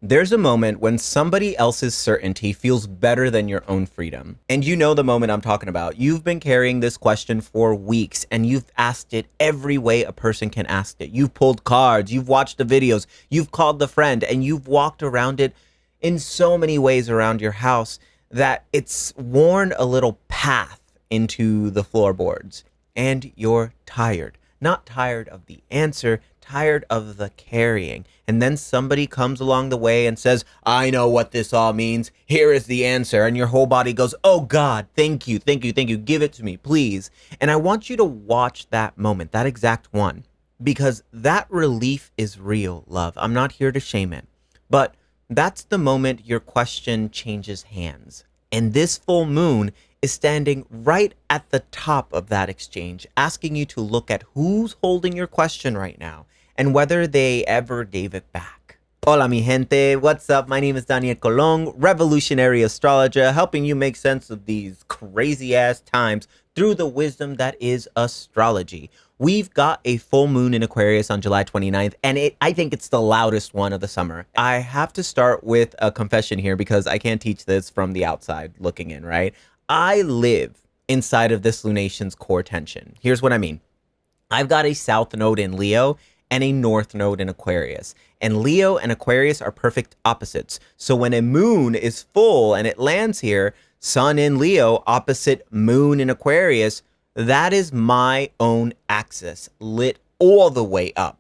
There's a moment when somebody else's certainty feels better than your own freedom. And you know the moment I'm talking about. You've been carrying this question for weeks and you've asked it every way a person can ask it. You've pulled cards, you've watched the videos, you've called the friend, and you've walked around it in so many ways around your house that it's worn a little path into the floorboards. And you're tired. Not tired of the answer, tired of the carrying. And then somebody comes along the way and says, I know what this all means. Here is the answer. And your whole body goes, oh God, thank you, thank you, thank you. Give it to me, please. And I want you to watch that moment, that exact one, because that relief is real, love. I'm not here to shame it, but that's the moment your question changes hands. And this full moon is standing right at the top of that exchange, asking you to look at who's holding your question right now and whether they ever gave it back. Hola, mi gente. What's up? My name is Daniel Colon, revolutionary astrologer, helping you make sense of these crazy ass times through the wisdom that is astrology. We've got a full moon in Aquarius on July 29th, and I think it's the loudest one of the summer. I have to start with a confession here because I can't teach this from the outside looking in, right? I live inside of this lunation's core tension. Here's what I mean. I've got a south node in Leo and a north node in Aquarius. And Leo and Aquarius are perfect opposites. So when a moon is full and it lands here, sun in Leo opposite moon in Aquarius, that is my own axis lit all the way up.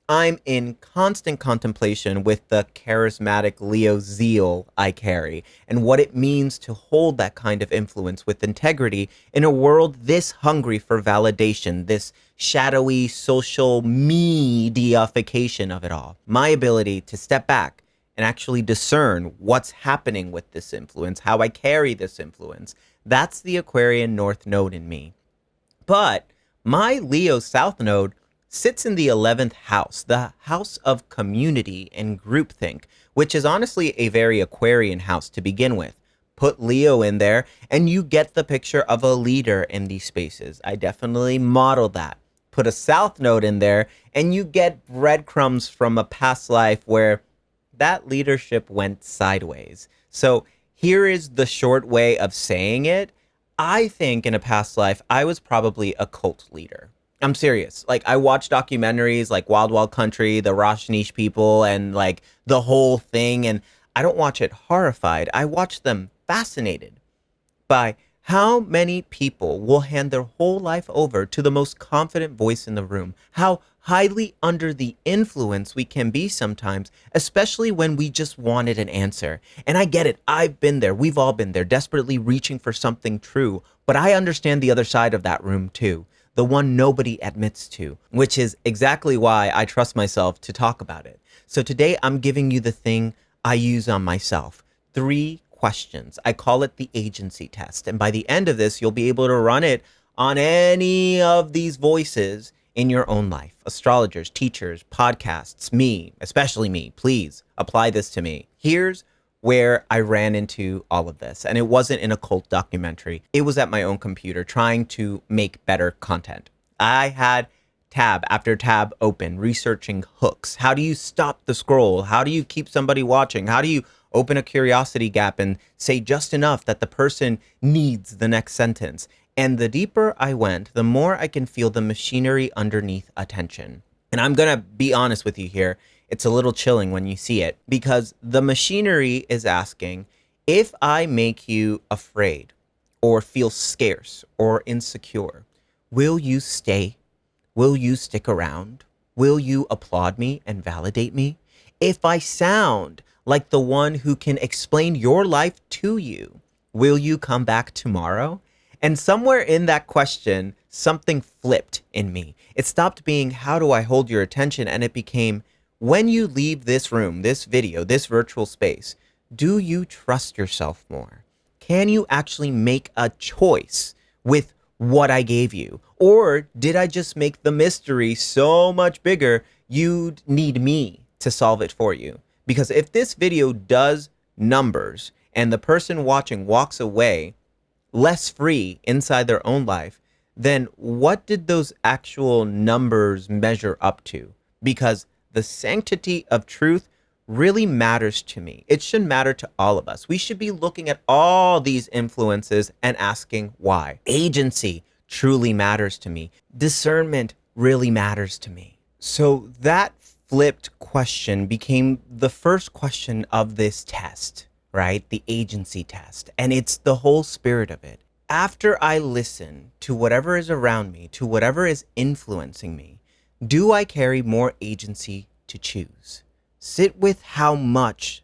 I'm in constant contemplation with the charismatic Leo zeal I carry and what it means to hold that kind of influence with integrity in a world this hungry for validation, this shadowy social me-deification of it all. My ability to step back and actually discern what's happening with this influence, how I carry this influence, that's the Aquarian North Node in me. But my Leo South Node sits in the 11th house, the house of community and groupthink, which is honestly a very Aquarian house to begin with. Put Leo in there and you get the picture of a leader in these spaces. I definitely model that. Put a South Node in there and you get breadcrumbs from a past life where that leadership went sideways. So here is the short way of saying it. I think in a past life, I was probably a cult leader. I'm serious. Like, I watch documentaries like Wild Wild Country, the Rajneesh people, and like the whole thing. And I don't watch it horrified. I watch them fascinated by how many people will hand their whole life over to the most confident voice in the room. How highly under the influence we can be sometimes, especially when we just wanted an answer. And I get it. I've been there. We've all been there, desperately reaching for something true. But I understand the other side of that room too. The one nobody admits to, which is exactly why I trust myself to talk about it. So today I'm giving you the thing I use on myself. 3 questions. I call it the agency test. And by the end of this, you'll be able to run it on any of these voices in your own life. Astrologers, teachers, podcasts, me, especially me. Please apply this to me. Here's where I ran into all of this. And it wasn't in a cult documentary. It was at my own computer trying to make better content. I had tab after tab open, researching hooks. How do you stop the scroll? How do you keep somebody watching? How do you open a curiosity gap and say just enough that the person needs the next sentence? And the deeper I went, the more I can feel the machinery underneath attention. And I'm going to be honest with you here. It's a little chilling when you see it because the machinery is asking, if I make you afraid or feel scarce or insecure, will you stay? Will you stick around? Will you applaud me and validate me? If I sound like the one who can explain your life to you, will you come back tomorrow? And somewhere in that question, something flipped in me. It stopped being, how do I hold your attention? And it became, when you leave this room, this video, this virtual space, do you trust yourself more? Can you actually make a choice with what I gave you? Or did I just make the mystery so much bigger, you'd need me to solve it for you? Because if this video does numbers and the person watching walks away less free inside their own life, then what did those actual numbers measure up to? Because the sanctity of truth really matters to me. It should matter to all of us. We should be looking at all these influences and asking why. Agency truly matters to me. Discernment really matters to me. So that flipped question became the first question of this test, right? The agency test. And it's the whole spirit of it. After I listen to whatever is around me, to whatever is influencing me, do I carry more agency to choose? Sit with how much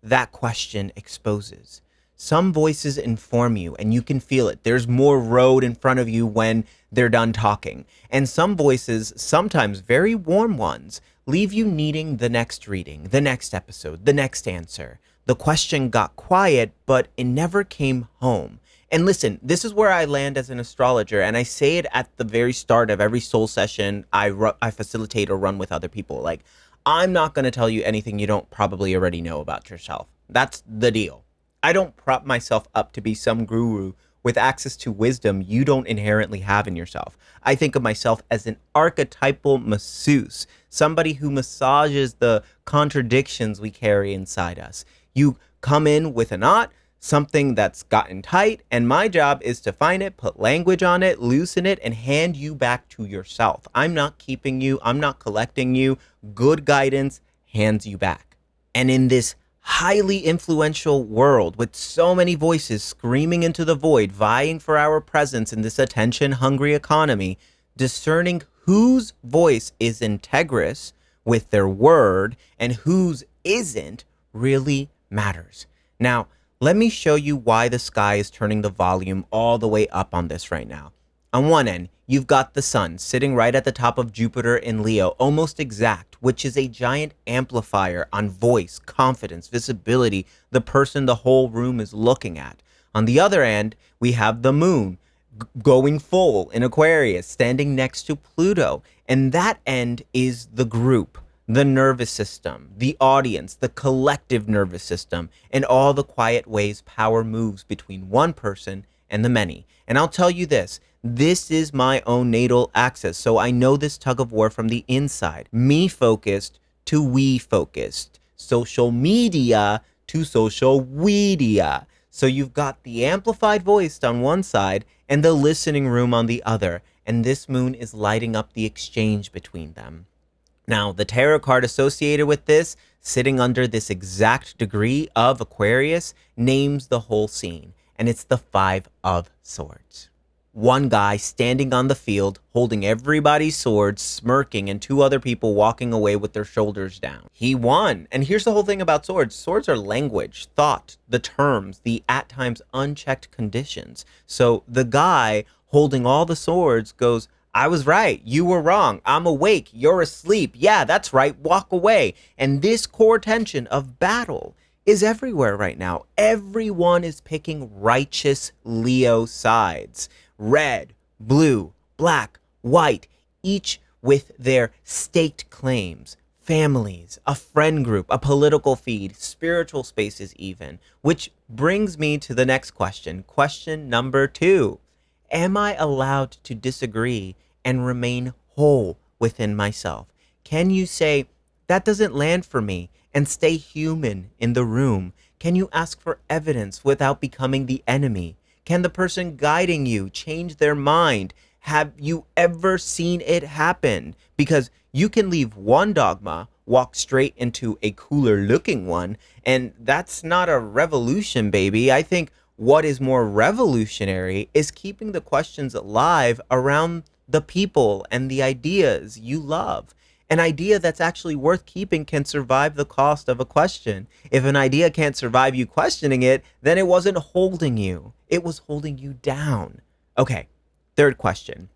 that question exposes. Some voices inform you and you can feel it. There's more road in front of you when they're done talking. And some voices, sometimes very warm ones, leave you needing the next reading, the next episode, the next answer. The question got quiet, but it never came home. And listen, this is where I land as an astrologer, and I say it at the very start of every soul session I facilitate or run with other people. Like, I'm not going to tell you anything you don't probably already know about yourself. That's the deal. I don't prop myself up to be some guru with access to wisdom you don't inherently have in yourself. I think of myself as an archetypal masseuse, somebody who massages the contradictions we carry inside us. You come in with a knot, something that's gotten tight, and my job is to find it, put language on it, loosen it, and hand you back to yourself. I'm not keeping you, I'm not collecting you. Good guidance hands you back. And in this highly influential world with so many voices screaming into the void, vying for our presence in this attention-hungry economy, discerning whose voice is integrous with their word and whose isn't really matters. Now, let me show you why the sky is turning the volume all the way up on this right now. On one end, you've got the sun sitting right at the top of Jupiter in Leo, almost exact, which is a giant amplifier on voice, confidence, visibility, the person the whole room is looking at. On the other end, we have the moon going full in Aquarius, standing next to Pluto. And that end is the group, the nervous system, the audience, the collective nervous system, and all the quiet ways power moves between one person and the many. And I'll tell you this is my own natal axis, so I know this tug of war from the inside. Me focused to we focused. Social media to social weedia. So you've got the amplified voice on one side and the listening room on the other, and this moon is lighting up the exchange between them. Now, the tarot card associated with this, sitting under this exact degree of Aquarius, names the whole scene, and it's the Five of Swords. One guy standing on the field, holding everybody's swords, smirking, and two other people walking away with their shoulders down. He won. And here's the whole thing about swords. Swords are language, thought, the terms, the at times unchecked conditions. So the guy holding all the swords goes, I was right. You were wrong. I'm awake. You're asleep. Yeah, that's right. Walk away. And this core tension of battle is everywhere right now. Everyone is picking righteous Leo sides. Red, blue, black, white, each with their staked claims, families, a friend group, a political feed, spiritual spaces even, which brings me to the next question. Question number 2. Am I allowed to disagree and remain whole within myself? Can you say, that doesn't land for me, and stay human in the room? Can you ask for evidence without becoming the enemy? Can the person guiding you change their mind? Have you ever seen it happen? Because you can leave one dogma, walk straight into a cooler looking one, and that's not a revolution, baby. I think what is more revolutionary is keeping the questions alive around the people and the ideas you love. An idea that's actually worth keeping can survive the cost of a question. If an idea can't survive you questioning it, then it wasn't holding you. It was holding you down. Okay, third question.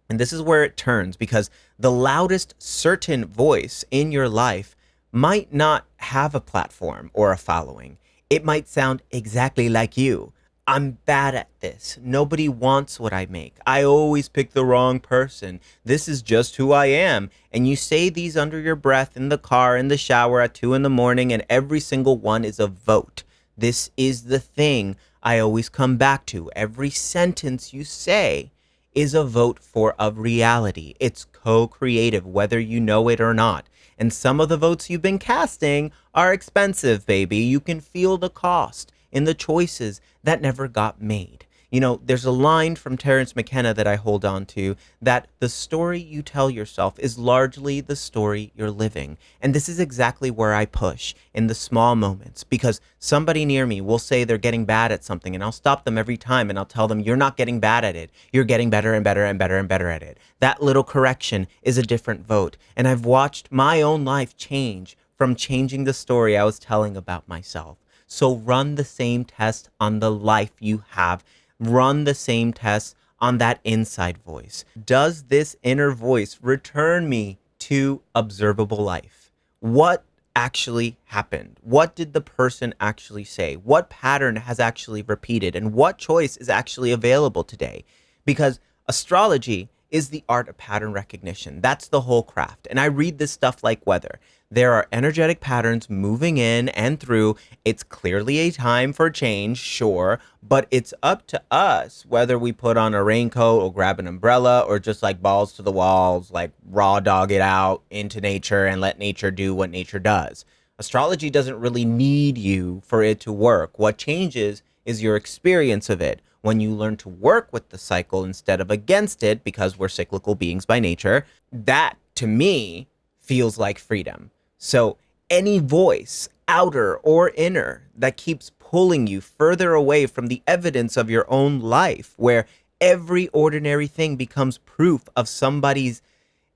And this is where it turns, because the loudest certain voice in your life might not have a platform or a following. It might sound exactly like you. I'm bad at this. Nobody wants what I make. I always pick the wrong person. This is just who I am. And you say these under your breath, in the car, in the shower, at 2 a.m, and every single one is a vote. This is the thing I always come back to. Every sentence you say is a vote for a reality. It's co-creative, whether you know it or not. And some of the votes you've been casting are expensive, baby. You can feel the cost in the choices that never got made. You know, there's a line from Terence McKenna that I hold on to, that the story you tell yourself is largely the story you're living. And this is exactly where I push in the small moments, because somebody near me will say they're getting bad at something, and I'll stop them every time and I'll tell them, you're not getting bad at it. You're getting better and better and better and better at it. That little correction is a different vote. And I've watched my own life change from changing the story I was telling about myself. So run the same test on the life you have. Run the same test on that inside voice. Does this inner voice return me to observable life? What actually happened? What did the person actually say? What pattern has actually repeated? And what choice is actually available today? Because astrology is the art of pattern recognition. That's the whole craft. And I read this stuff like weather. There are energetic patterns moving in and through. It's clearly a time for change, sure, but it's up to us whether we put on a raincoat or grab an umbrella or just like balls to the walls, like raw dog it out into nature and let nature do what nature does. Astrology doesn't really need you for it to work. What changes is your experience of it. When you learn to work with the cycle instead of against it, because we're cyclical beings by nature, that to me feels like freedom. So any voice, outer or inner, that keeps pulling you further away from the evidence of your own life, where every ordinary thing becomes proof of somebody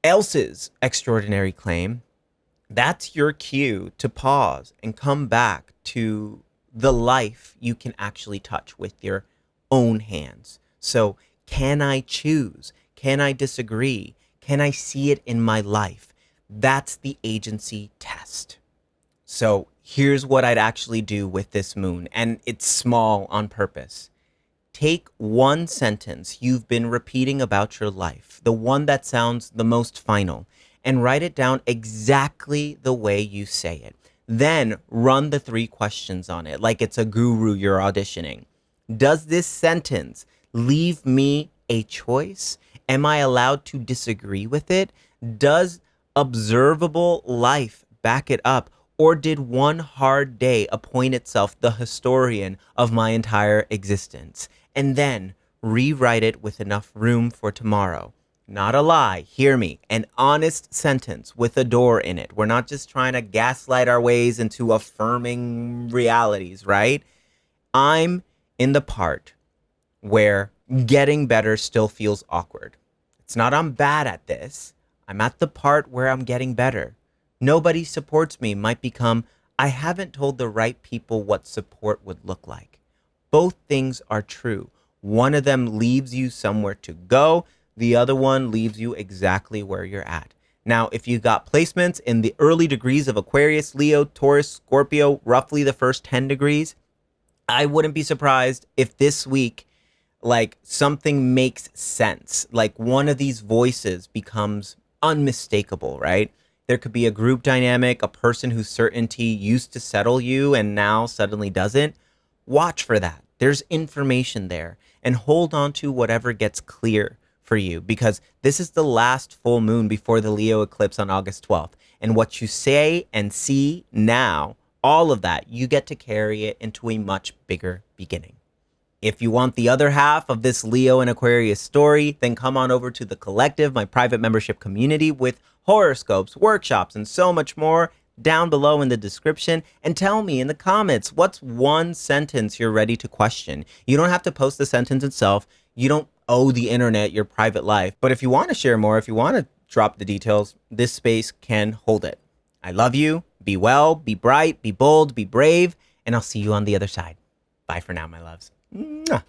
else's extraordinary claim, that's your cue to pause and come back to the life you can actually touch with your own hands. So can I choose? Can I disagree? Can I see it in my life? That's the agency test. So here's what I'd actually do with this moon, and it's small on purpose. Take one sentence you've been repeating about your life, the one that sounds the most final, and write it down exactly the way you say it. Then run the 3 questions on it like it's a guru you're auditioning. Does this sentence leave me a choice? Am I allowed to disagree with it? Does observable life back it up? Or did one hard day appoint itself the historian of my entire existence? And then rewrite it with enough room for tomorrow. Not a lie, hear me, an honest sentence with a door in it. We're not just trying to gaslight our ways into affirming realities, right? I'm in the part where getting better still feels awkward. It's not I'm bad at this. I'm at the part where I'm getting better. Nobody supports me might become I haven't told the right people what support would look like. Both things are true. One of them leaves you somewhere to go. The other one leaves you exactly where you're at. Now, if you got placements in the early degrees of Aquarius, Leo, Taurus, Scorpio, roughly the first 10 degrees, I wouldn't be surprised if this week, like, something makes sense. Like one of these voices becomes unmistakable, right? There could be a group dynamic, a person whose certainty used to settle you and now suddenly doesn't. Watch for that. There's information there, and hold on to whatever gets clear for you, because this is the last full moon before the Leo eclipse on August 12th. And what you say and see now, all of that, you get to carry it into a much bigger beginning. If you want the other half of this Leo and Aquarius story, then come on over to the Collective, my private membership community with horoscopes, workshops, and so much more down below in the description. And tell me in the comments, what's one sentence you're ready to question? You don't have to post the sentence itself. You don't owe the internet your private life. But if you want to share more, if you want to drop the details, this space can hold it. I love you. Be well, be bright, be bold, be brave, and I'll see you on the other side. Bye for now, my loves. Mwah.